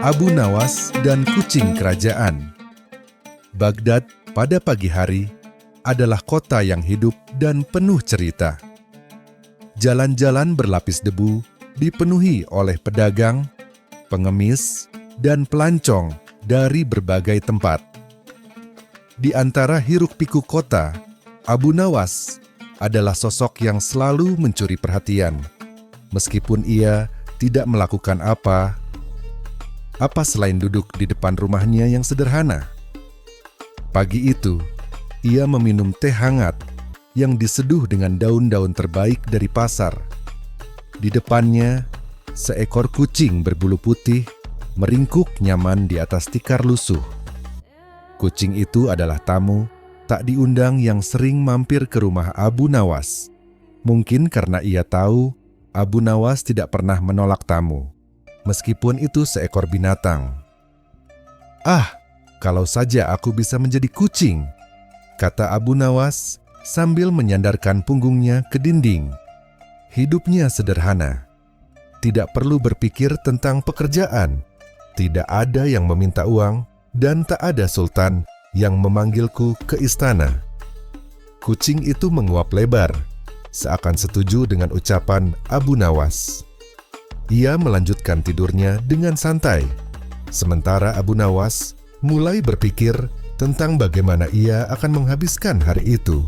Abu Nawas dan kucing kerajaan. Baghdad pada pagi hari adalah kota yang hidup dan penuh cerita. Jalan-jalan berlapis debu dipenuhi oleh pedagang, pengemis, dan pelancong dari berbagai tempat. Di antara hiruk-pikuk kota, Abu Nawas adalah sosok yang selalu mencuri perhatian, meskipun ia tidak melakukan apa selain duduk di depan rumahnya yang sederhana. Pagi itu, ia meminum teh hangat yang diseduh dengan daun-daun terbaik dari pasar. Di depannya, seekor kucing berbulu putih meringkuk nyaman di atas tikar lusuh. Kucing itu adalah tamu tak diundang yang sering mampir ke rumah Abu Nawas. Mungkin karena ia tahu Abu Nawas tidak pernah menolak tamu, meskipun itu seekor binatang. "Ah, kalau saja aku bisa menjadi kucing," kata Abu Nawas sambil menyandarkan punggungnya ke dinding. Hidupnya sederhana, tidak perlu berpikir tentang pekerjaan, tidak ada yang meminta uang, dan tak ada sultan yang memanggilku ke istana. Kucing itu menguap lebar, seakan setuju dengan ucapan Abu Nawas. Ia melanjutkan tidurnya dengan santai, sementara Abu Nawas mulai berpikir tentang bagaimana ia akan menghabiskan hari itu.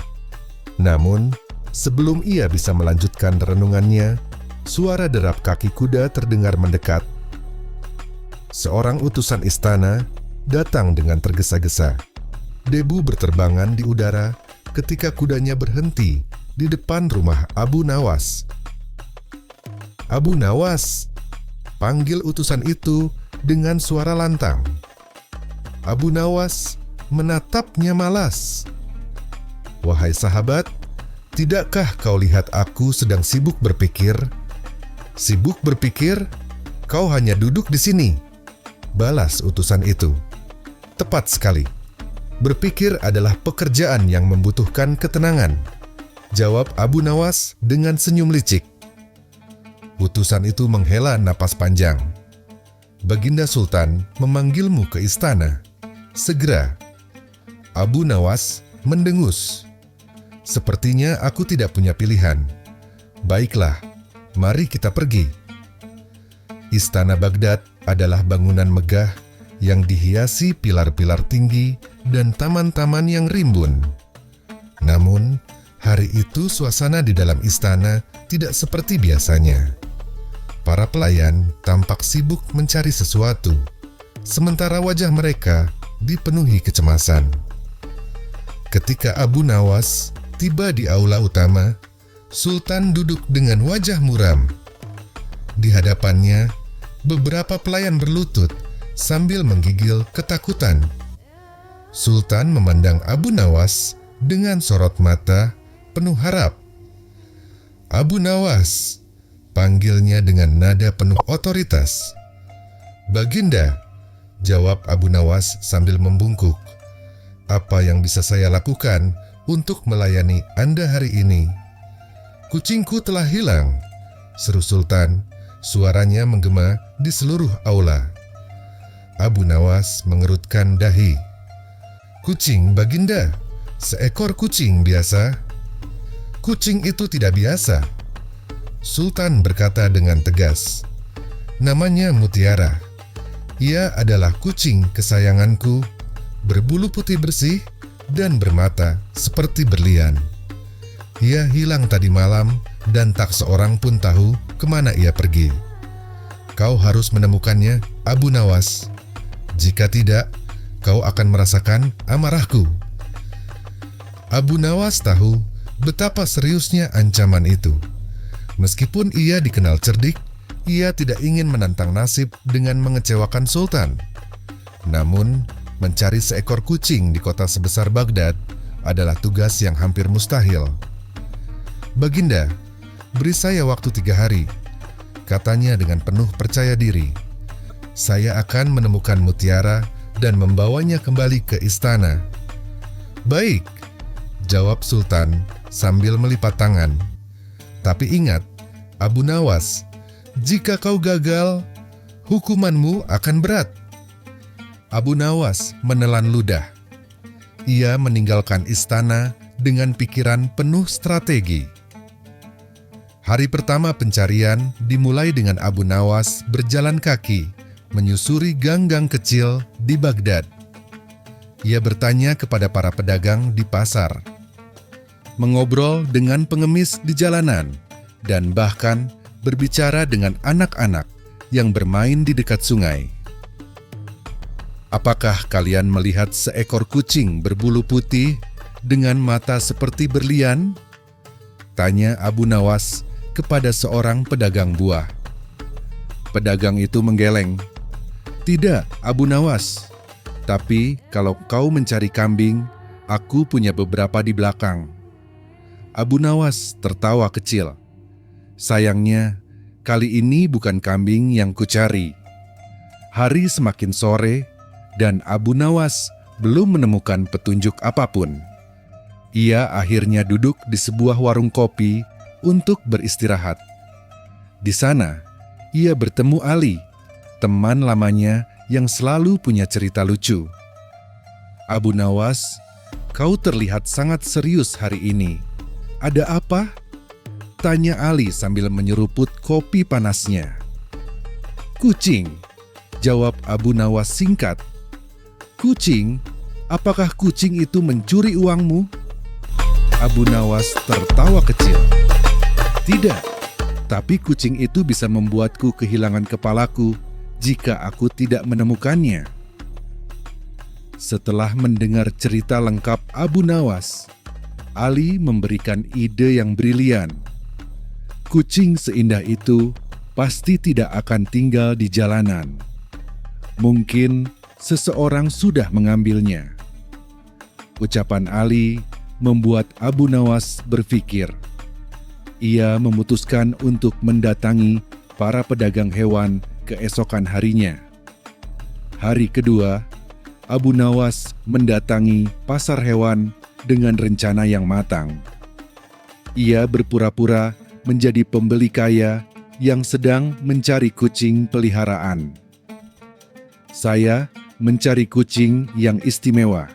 Namun, sebelum ia bisa melanjutkan renungannya, suara derap kaki kuda terdengar mendekat. Seorang utusan istana datang dengan tergesa-gesa. Debu berterbangan di udara ketika kudanya berhenti di depan rumah Abu Nawas. "Abu Nawas," panggil utusan itu dengan suara lantang. Abu Nawas menatapnya malas. "Wahai sahabat, tidakkah kau lihat aku sedang sibuk berpikir?" "Sibuk berpikir? Kau hanya duduk di sini," balas utusan itu. "Tepat sekali. Berpikir adalah pekerjaan yang membutuhkan ketenangan," jawab Abu Nawas dengan senyum licik. Utusan itu menghela napas panjang. "Baginda Sultan memanggilmu ke istana. Segera." Abu Nawas mendengus. "Sepertinya aku tidak punya pilihan. Baiklah, mari kita pergi." Istana Baghdad adalah bangunan megah yang dihiasi pilar-pilar tinggi dan taman-taman yang rimbun. Namun, hari itu suasana di dalam istana tidak seperti biasanya. Para pelayan tampak sibuk mencari sesuatu, sementara wajah mereka dipenuhi kecemasan. Ketika Abu Nawas tiba di aula utama, Sultan duduk dengan wajah muram. Di hadapannya, beberapa pelayan berlutut sambil menggigil ketakutan. Sultan memandang Abu Nawas dengan sorot mata penuh harap. "Abu Nawas," panggilnya dengan nada penuh otoritas. "Baginda," jawab Abu Nawas sambil membungkuk. "Apa yang bisa saya lakukan untuk melayani Anda hari ini?" "Kucingku telah hilang," seru Sultan. Suaranya menggema di seluruh aula. Abu Nawas mengerutkan dahi. "Kucing, Baginda? Seekor kucing biasa?" "Kucing itu tidak biasa," Sultan berkata dengan tegas. "Namanya Mutiara. Ia adalah kucing kesayanganku, berbulu putih bersih dan bermata seperti berlian. Ia hilang tadi malam dan tak seorang pun tahu kemana ia pergi. Kau harus menemukannya, Abu Nawas. Jika tidak, kau akan merasakan amarahku." Abu Nawas tahu betapa seriusnya ancaman itu. Meskipun ia dikenal cerdik, ia tidak ingin menantang nasib dengan mengecewakan Sultan. Namun, mencari seekor kucing di kota sebesar Baghdad adalah tugas yang hampir mustahil. "Baginda, beri saya waktu 3 hari," katanya dengan penuh percaya diri. "Saya akan menemukan Mutiara dan membawanya kembali ke istana." "Baik," jawab Sultan sambil melipat tangan. "Tapi ingat, Abu Nawas, jika kau gagal, Hukumanmu akan berat. Abu Nawas menelan ludah. Ia meninggalkan istana dengan pikiran penuh strategi. Hari pertama pencarian dimulai dengan Abu Nawas berjalan kaki menyusuri gang-gang kecil di Baghdad. Ia bertanya kepada para pedagang di pasar, mengobrol dengan pengemis di jalanan, dan bahkan berbicara dengan anak-anak yang bermain di dekat sungai. Apakah kalian melihat seekor kucing berbulu putih dengan mata seperti berlian? Tanya Abu Nawas kepada seorang pedagang buah. Pedagang itu menggeleng. Tidak, Abu Nawas. Tapi kalau kau mencari kambing, aku punya beberapa di belakang. Abu Nawas tertawa kecil. Sayangnya, kali ini bukan kambing yang kucari. Hari semakin sore, dan Abu Nawas belum menemukan petunjuk apapun. Ia akhirnya duduk di sebuah warung kopi untuk beristirahat. Di sana, ia bertemu Ali, teman lamanya yang selalu punya cerita lucu. Abu Nawas, kau terlihat sangat serius hari ini. Ada apa? Tanya Ali sambil menyeruput kopi panasnya. Kucing, jawab Abu Nawas singkat. Kucing? Apakah kucing itu mencuri uangmu? Abu Nawas tertawa kecil. Tidak, tapi kucing itu bisa membuatku kehilangan kepalaku jika aku tidak menemukannya. Setelah mendengar cerita lengkap Abu Nawas, Ali memberikan ide yang brilian. Kucing seindah itu pasti tidak akan tinggal di jalanan. Mungkin seseorang sudah mengambilnya. Ucapan Ali membuat Abu Nawas berpikir. Ia memutuskan untuk mendatangi para pedagang hewan keesokan harinya. Hari kedua, Abu Nawas mendatangi pasar hewan dengan rencana yang matang. Ia berpura-pura menjadi pembeli kaya yang sedang mencari kucing peliharaan. Saya mencari kucing yang istimewa,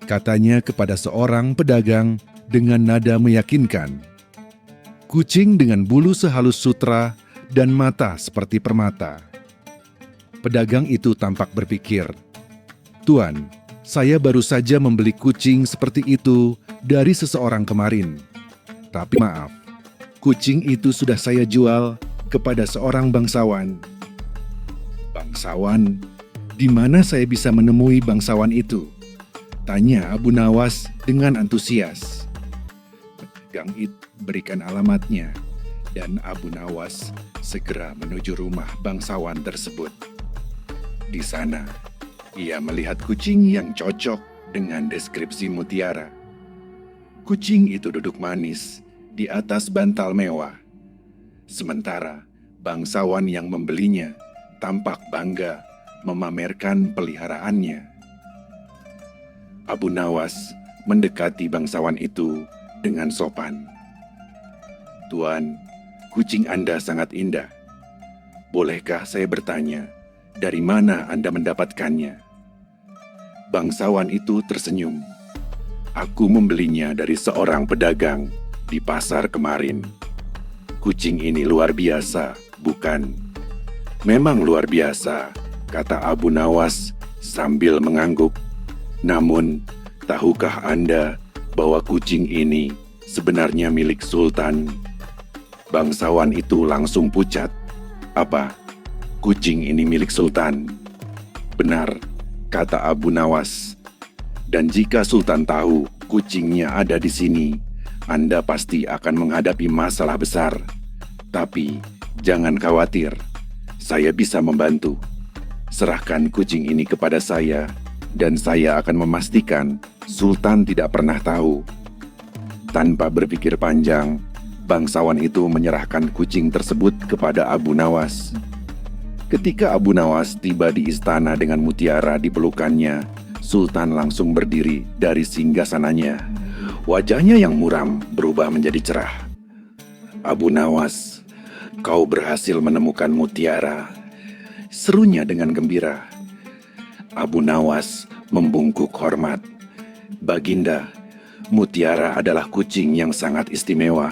katanya kepada seorang pedagang dengan nada meyakinkan. Kucing dengan bulu sehalus sutra dan mata seperti permata. Pedagang itu tampak berpikir, Tuan, saya baru saja membeli kucing seperti itu dari seseorang kemarin. Tapi maaf, kucing itu sudah saya jual kepada seorang bangsawan. Bangsawan? Di mana saya bisa menemui bangsawan itu? Tanya Abu Nawas dengan antusias. Pedagang itu berikan alamatnya, dan Abu Nawas segera menuju rumah bangsawan tersebut. Di sana, ia melihat kucing yang cocok dengan deskripsi Mutiara. Kucing itu duduk manis di atas bantal mewah. Sementara bangsawan yang membelinya tampak bangga memamerkan peliharaannya. Abu Nawas mendekati bangsawan itu dengan sopan. Tuan, kucing Anda sangat indah. Bolehkah saya bertanya, dari mana Anda mendapatkannya? Bangsawan itu tersenyum. Aku membelinya dari seorang pedagang di pasar kemarin. Kucing ini luar biasa, bukan? Memang luar biasa, kata Abu Nawas sambil mengangguk. Namun, tahukah Anda bahwa kucing ini sebenarnya milik Sultan? Bangsawan itu langsung pucat. Apa? Kucing ini milik Sultan? Benar, kata Abu Nawas. Dan jika Sultan tahu kucingnya ada di sini, Anda pasti akan menghadapi masalah besar. Tapi, jangan khawatir. Saya bisa membantu. Serahkan kucing ini kepada saya, dan saya akan memastikan Sultan tidak pernah tahu. Tanpa berpikir panjang, bangsawan itu menyerahkan kucing tersebut kepada Abu Nawas. Ketika Abu Nawas tiba di istana dengan Mutiara di pelukannya, Sultan langsung berdiri dari singgasananya. Wajahnya yang muram berubah menjadi cerah. Abu Nawas, kau berhasil menemukan Mutiara. serunya dengan gembira. Abu Nawas membungkuk hormat. Baginda, Mutiara adalah kucing yang sangat istimewa.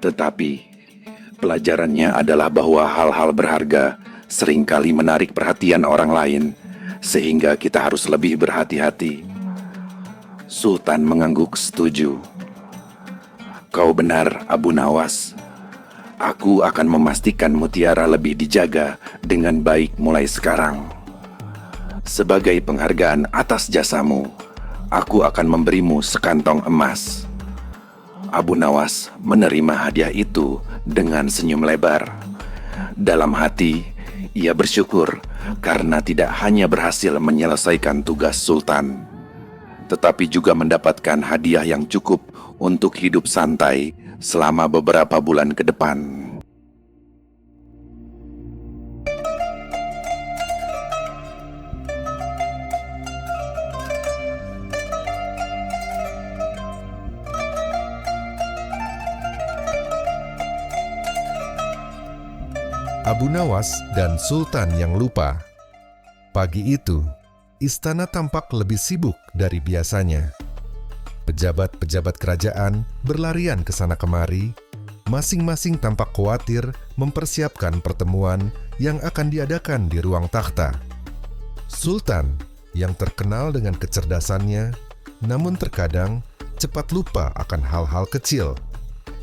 Tetapi pelajarannya adalah bahwa hal-hal berharga seringkali menarik perhatian orang lain, sehingga kita harus lebih berhati-hati. Sultan mengangguk setuju. Kau benar, Abu Nawas. Aku akan memastikan Mutiara lebih dijaga dengan baik mulai sekarang. Sebagai penghargaan atas jasamu, aku akan memberimu sekantong emas. Abu Nawas menerima hadiah itu dengan senyum lebar. Dalam hati, ia bersyukur karena tidak hanya berhasil menyelesaikan tugas Sultan, tetapi juga mendapatkan hadiah yang cukup untuk hidup santai selama beberapa bulan ke depan. Abu Nawas dan Sultan yang lupa. Pagi itu, istana tampak lebih sibuk dari biasanya. Pejabat-pejabat kerajaan berlarian ke sana kemari, masing-masing tampak khawatir mempersiapkan pertemuan yang akan diadakan di ruang takhta. Sultan, yang terkenal dengan kecerdasannya, namun terkadang cepat lupa akan hal-hal kecil,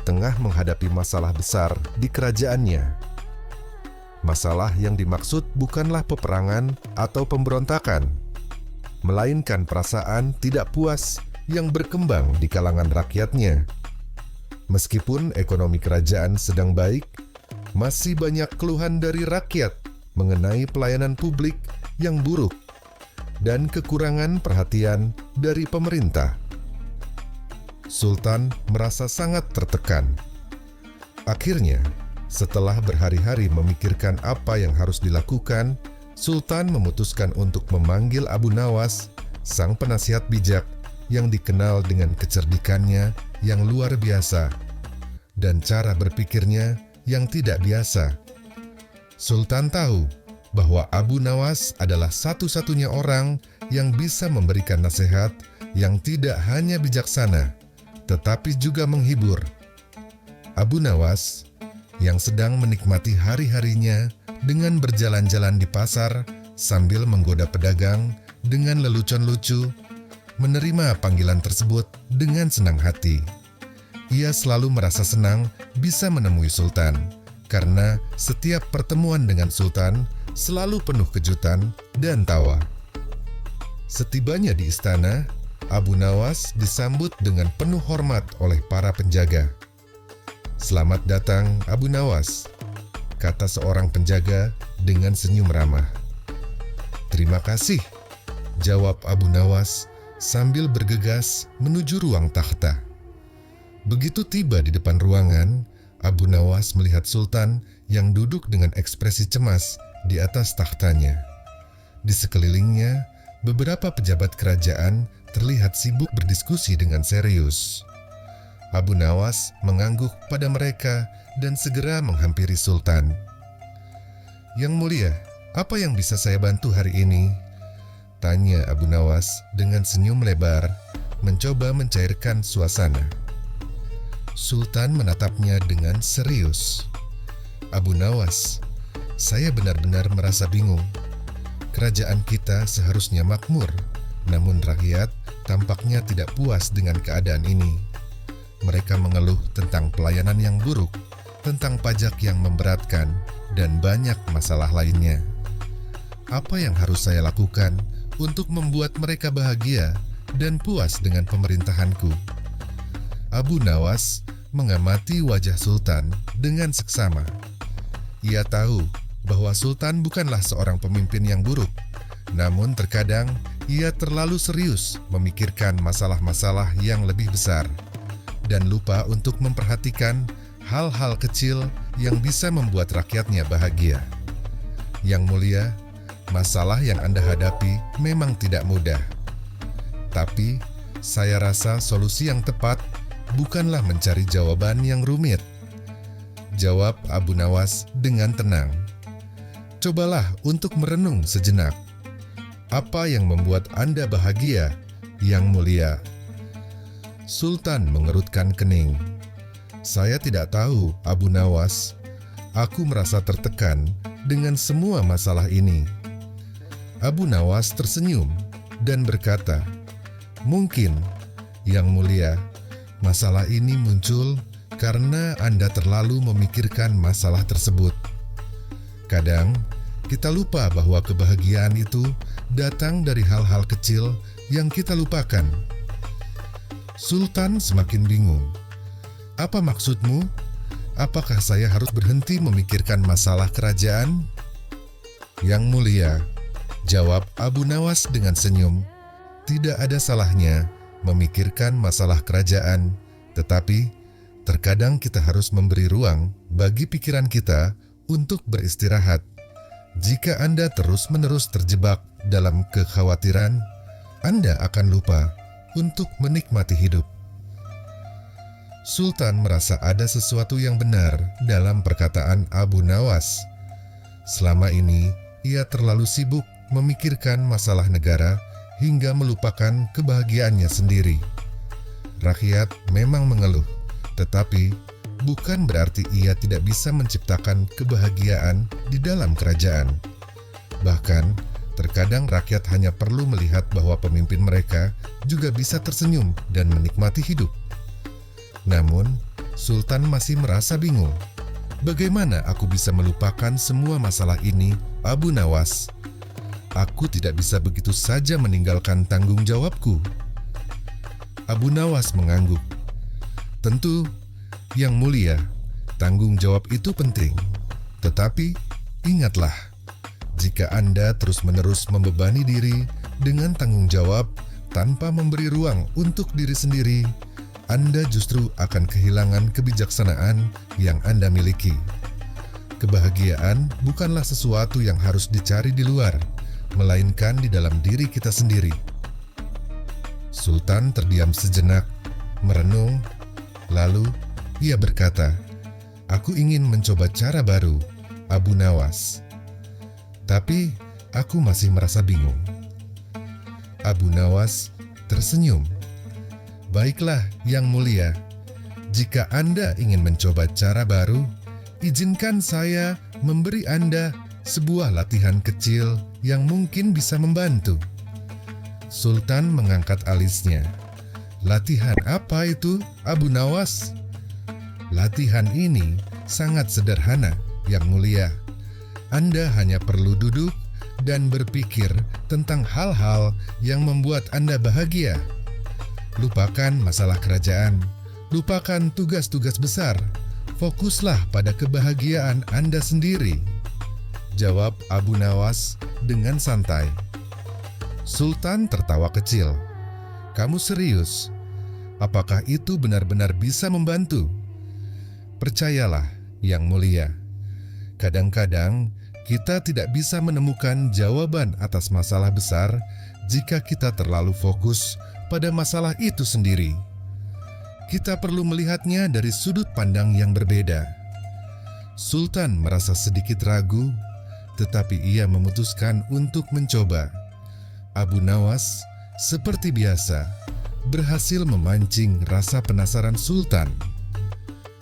tengah menghadapi masalah besar di kerajaannya. Masalah yang dimaksud bukanlah peperangan atau pemberontakan, melainkan perasaan tidak puas yang berkembang di kalangan rakyatnya. Meskipun ekonomi kerajaan sedang baik, masih banyak keluhan dari rakyat mengenai pelayanan publik yang buruk dan kekurangan perhatian dari pemerintah. Sultan merasa sangat tertekan. Akhirnya, setelah berhari-hari memikirkan apa yang harus dilakukan, Sultan memutuskan untuk memanggil Abu Nawas, sang penasihat bijak yang dikenal dengan kecerdikannya yang luar biasa dan cara berpikirnya yang tidak biasa. Sultan tahu bahwa Abu Nawas adalah satu-satunya orang yang bisa memberikan nasihat yang tidak hanya bijaksana, tetapi juga menghibur. Abu Nawas yang sedang menikmati hari-harinya dengan berjalan-jalan di pasar sambil menggoda pedagang dengan lelucon lucu, menerima panggilan tersebut dengan senang hati. Ia selalu merasa senang bisa menemui Sultan, karena setiap pertemuan dengan Sultan selalu penuh kejutan dan tawa. Setibanya di istana, Abu Nawas disambut dengan penuh hormat oleh para penjaga. "Selamat datang, Abu Nawas," kata seorang penjaga dengan senyum ramah. "Terima kasih," jawab Abu Nawas sambil bergegas menuju ruang takhta. Begitu tiba di depan ruangan, Abu Nawas melihat Sultan yang duduk dengan ekspresi cemas di atas takhtanya. Di sekelilingnya, beberapa pejabat kerajaan terlihat sibuk berdiskusi dengan serius. Abu Nawas mengangguk pada mereka dan segera menghampiri Sultan. "Yang mulia, apa yang bisa saya bantu hari ini?" tanya Abu Nawas dengan senyum lebar, mencoba mencairkan suasana. Sultan menatapnya dengan serius. "Abu Nawas, saya benar-benar merasa bingung. Kerajaan kita seharusnya makmur, namun rakyat tampaknya tidak puas dengan keadaan ini. Mereka mengeluh tentang pelayanan yang buruk, tentang pajak yang memberatkan, dan banyak masalah lainnya. Apa yang harus saya lakukan untuk membuat mereka bahagia dan puas dengan pemerintahanku?" Abu Nawas mengamati wajah Sultan dengan seksama. Ia tahu bahwa Sultan bukanlah seorang pemimpin yang buruk, namun terkadang ia terlalu serius memikirkan masalah-masalah yang lebih besar dan lupa untuk memperhatikan hal-hal kecil yang bisa membuat rakyatnya bahagia. "Yang mulia, masalah yang Anda hadapi memang tidak mudah. Tapi, saya rasa solusi yang tepat bukanlah mencari jawaban yang rumit," jawab Abu Nawas dengan tenang. Cobalah untuk merenung sejenak. Apa yang membuat Anda bahagia, Yang Mulia? Sultan mengerutkan kening. Saya tidak tahu, Abu Nawas. Aku merasa tertekan dengan semua masalah ini. Abu Nawas tersenyum dan berkata, mungkin, Yang Mulia, masalah ini muncul karena Anda terlalu memikirkan masalah tersebut. Kadang, kita lupa bahwa kebahagiaan itu datang dari hal-hal kecil yang kita lupakan. Sultan semakin bingung. Apa maksudmu? Apakah saya harus berhenti memikirkan masalah kerajaan? Yang Mulia, jawab Abu Nawas dengan senyum, tidak ada salahnya memikirkan masalah kerajaan, tetapi terkadang kita harus memberi ruang bagi pikiran kita untuk beristirahat. Jika Anda terus-menerus terjebak dalam kekhawatiran, Anda akan lupa untuk menikmati hidup. Sultan merasa ada sesuatu yang benar dalam perkataan Abu Nawas. Selama ini, ia terlalu sibuk memikirkan masalah negara hingga melupakan kebahagiaannya sendiri. Rakyat memang mengeluh, tetapi bukan berarti ia tidak bisa menciptakan kebahagiaan di dalam kerajaan. Bahkan, terkadang rakyat hanya perlu melihat bahwa pemimpin mereka juga bisa tersenyum dan menikmati hidup. Namun, Sultan masih merasa bingung. Bagaimana aku bisa melupakan semua masalah ini, Abu Nawas? Aku tidak bisa begitu saja meninggalkan tanggung jawabku. Abu Nawas mengangguk. Tentu, Yang Mulia, tanggung jawab itu penting. Tetapi, ingatlah, jika Anda terus-menerus membebani diri dengan tanggung jawab tanpa memberi ruang untuk diri sendiri, Anda justru akan kehilangan kebijaksanaan yang Anda miliki. Kebahagiaan bukanlah sesuatu yang harus dicari di luar, melainkan di dalam diri kita sendiri. Sultan terdiam sejenak, merenung, lalu ia berkata, aku ingin mencoba cara baru, Abu Nawas. Tapi aku masih merasa bingung. Abu Nawas tersenyum. Baiklah, Yang Mulia, jika Anda ingin mencoba cara baru, izinkan saya memberi Anda sebuah latihan kecil yang mungkin bisa membantu. Sultan mengangkat alisnya. Latihan apa itu, Abu Nawas? Latihan ini sangat sederhana, Yang Mulia. Anda hanya perlu duduk dan berpikir tentang hal-hal yang membuat Anda bahagia. Lupakan masalah kerajaan, lupakan tugas-tugas besar, fokuslah pada kebahagiaan Anda sendiri, jawab Abu Nawas dengan santai. Sultan tertawa kecil. Kamu serius? Apakah itu benar-benar bisa membantu? Percayalah, Yang Mulia, kadang-kadang kita tidak bisa menemukan jawaban atas masalah besar jika kita terlalu fokus pada masalah itu sendiri. Kita perlu melihatnya dari sudut pandang yang berbeda. Sultan merasa sedikit ragu, tetapi ia memutuskan untuk mencoba. Abu Nawas, seperti biasa, berhasil memancing rasa penasaran Sultan.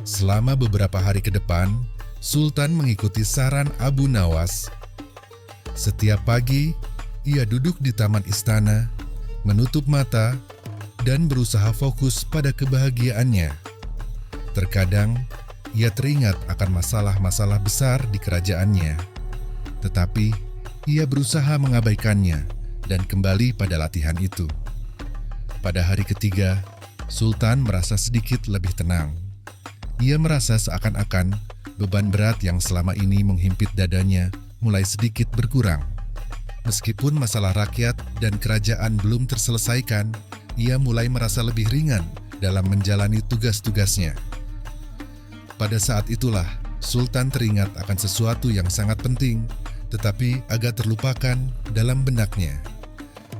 Selama beberapa hari ke depan, Sultan mengikuti saran Abu Nawas. Setiap pagi, ia duduk di taman istana, menutup mata, dan berusaha fokus pada kebahagiaannya. Terkadang, ia teringat akan masalah-masalah besar di kerajaannya. Tetapi, ia berusaha mengabaikannya dan kembali pada latihan itu. Pada hari ketiga, Sultan merasa sedikit lebih tenang. Ia merasa seakan-akan beban berat yang selama ini menghimpit dadanya mulai sedikit berkurang. Meskipun masalah rakyat dan kerajaan belum terselesaikan, ia mulai merasa lebih ringan dalam menjalani tugas-tugasnya. Pada saat itulah, Sultan teringat akan sesuatu yang sangat penting, tetapi agak terlupakan dalam benaknya.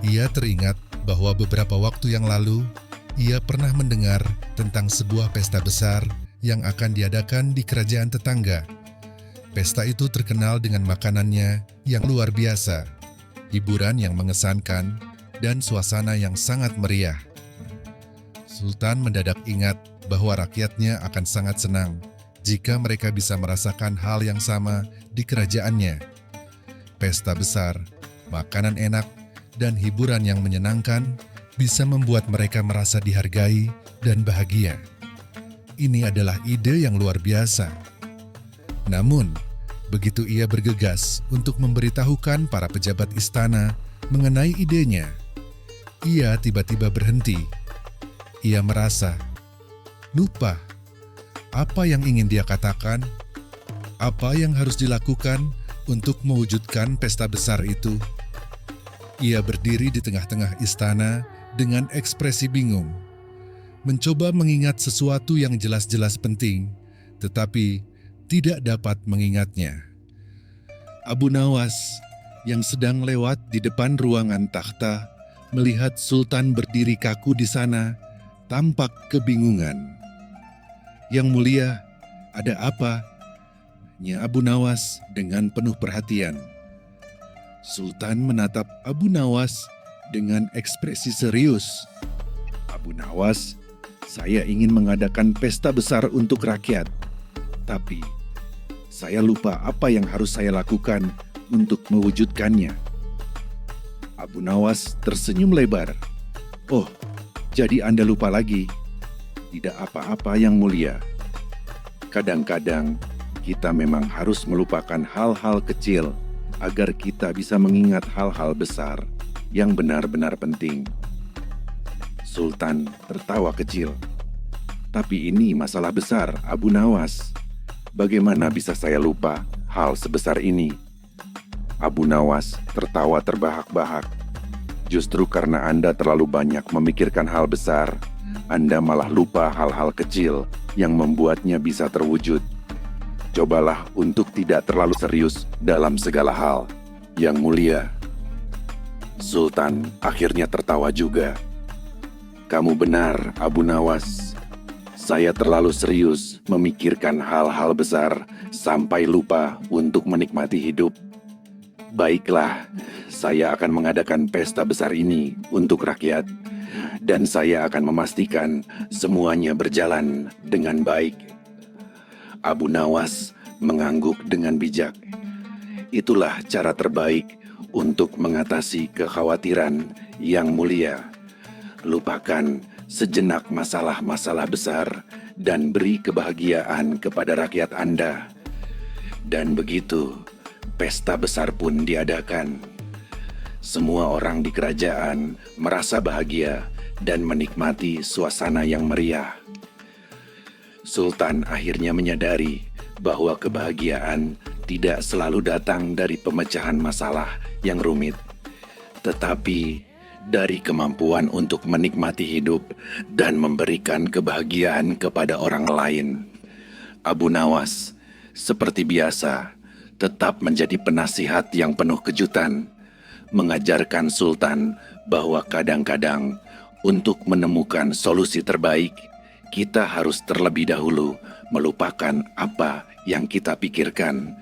Ia teringat bahwa beberapa waktu yang lalu, ia pernah mendengar tentang sebuah pesta besar yang akan diadakan di kerajaan tetangga. Pesta itu terkenal dengan makanannya yang luar biasa, hiburan yang mengesankan, dan suasana yang sangat meriah. Sultan mendadak ingat bahwa rakyatnya akan sangat senang jika mereka bisa merasakan hal yang sama di kerajaannya. Pesta besar, makanan enak, dan hiburan yang menyenangkan bisa membuat mereka merasa dihargai dan bahagia. Ini adalah ide yang luar biasa. Namun, begitu ia bergegas untuk memberitahukan para pejabat istana mengenai idenya, ia tiba-tiba berhenti. Ia merasa lupa apa yang ingin dia katakan, apa yang harus dilakukan untuk mewujudkan pesta besar itu. Ia berdiri di tengah-tengah istana dengan ekspresi bingung, mencoba mengingat sesuatu yang jelas-jelas penting, tetapi tidak dapat mengingatnya. Abu Nawas yang sedang lewat di depan ruangan takhta melihat Sultan berdiri kaku di sana, tampak kebingungan. "Yang mulia, ada apa?" Nya Abu Nawas dengan penuh perhatian. Sultan menatap Abu Nawas dengan ekspresi serius. "Abu Nawas, saya ingin mengadakan pesta besar untuk rakyat, tapi saya lupa apa yang harus saya lakukan untuk mewujudkannya." Abu Nawas tersenyum lebar. "Oh, jadi Anda lupa lagi? Tidak apa-apa yang mulia. Kadang-kadang kita memang harus melupakan hal-hal kecil agar kita bisa mengingat hal-hal besar yang benar-benar penting." Sultan tertawa kecil. "Tapi ini masalah besar, Abu Nawas. Bagaimana bisa saya lupa hal sebesar ini?" Abu Nawas tertawa terbahak-bahak. "Justru karena Anda terlalu banyak memikirkan hal besar, Anda malah lupa hal-hal kecil yang membuatnya bisa terwujud. Cobalah untuk tidak terlalu serius dalam segala hal, Yang Mulia." Sultan akhirnya tertawa juga. "Kamu benar, Abu Nawas. Saya terlalu serius memikirkan hal-hal besar sampai lupa untuk menikmati hidup. Baiklah, saya akan mengadakan pesta besar ini untuk rakyat, dan saya akan memastikan semuanya berjalan dengan baik." Abu Nawas mengangguk dengan bijak. Itulah cara terbaik untuk mengatasi kekhawatiran, Yang Mulia. Lupakan sejenak masalah-masalah besar dan beri kebahagiaan kepada rakyat Anda. Dan begitu, pesta besar pun diadakan. Semua orang di kerajaan merasa bahagia dan menikmati suasana yang meriah. Sultan akhirnya menyadari bahwa kebahagiaan tidak selalu datang dari pemecahan masalah yang rumit, tetapi dari kemampuan untuk menikmati hidup dan memberikan kebahagiaan kepada orang lain. Abu Nawas, seperti biasa, tetap menjadi penasihat yang penuh kejutan, mengajarkan Sultan bahwa kadang-kadang untuk menemukan solusi terbaik, kita harus terlebih dahulu melupakan apa yang kita pikirkan